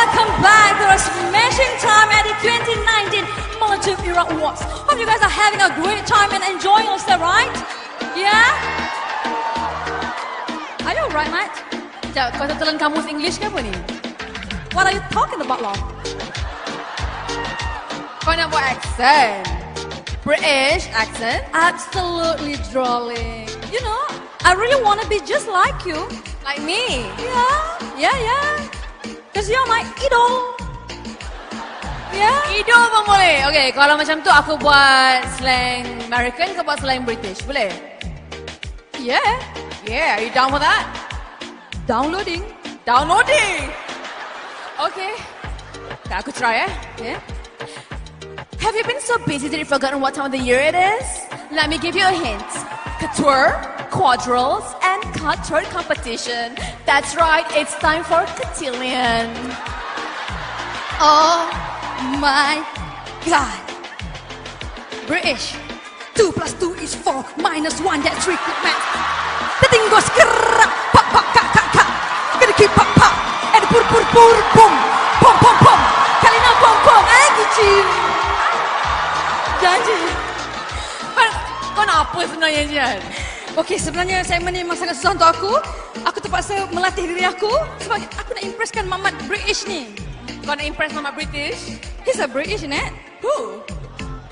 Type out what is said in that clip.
welcome back to our smashing time at the 2019 Molotov Era Awards. Hope you guys are having a great time and enjoying yourself, right? Yeah? Are you alright, mate? Kau telan kamus English ke apa ni? What are you talking about, Long? Kau nak buat accent? British accent? Absolutely, darling. You know, I really want to be just like you. Like me? Yeah. Because you're my idol. Yeah? Idol pun boleh. Okay, kalau macam tu aku buat slang American, kau buat slang British. Boleh? Yeah. Yeah, are you down for that? Downloading. Okay. Okay, aku try Yeah. Have you been so busy that you've forgotten what time of the year it is? Let me give you a hint. Couture, quadrilles, and couture competition. That's right, it's time for cotillion. Oh my God. British. 2 plus 2 is 4 minus 1, that's 3 quick math. Tetinggo skerak, pak pak kak kak kak. Kedeki pak pak, and pur pur pur pum, pom pom pom. Kalina pom pom, gicin. Janji. Kau nak apa sebenarnya, Jihan? Okey, sebenarnya segmen ni memang sangat susah untuk aku. Aku terpaksa melatih diri aku sebab aku nak impresskan mamat British ni. Kau nak impress mama British? He's a British, isn't it? Who?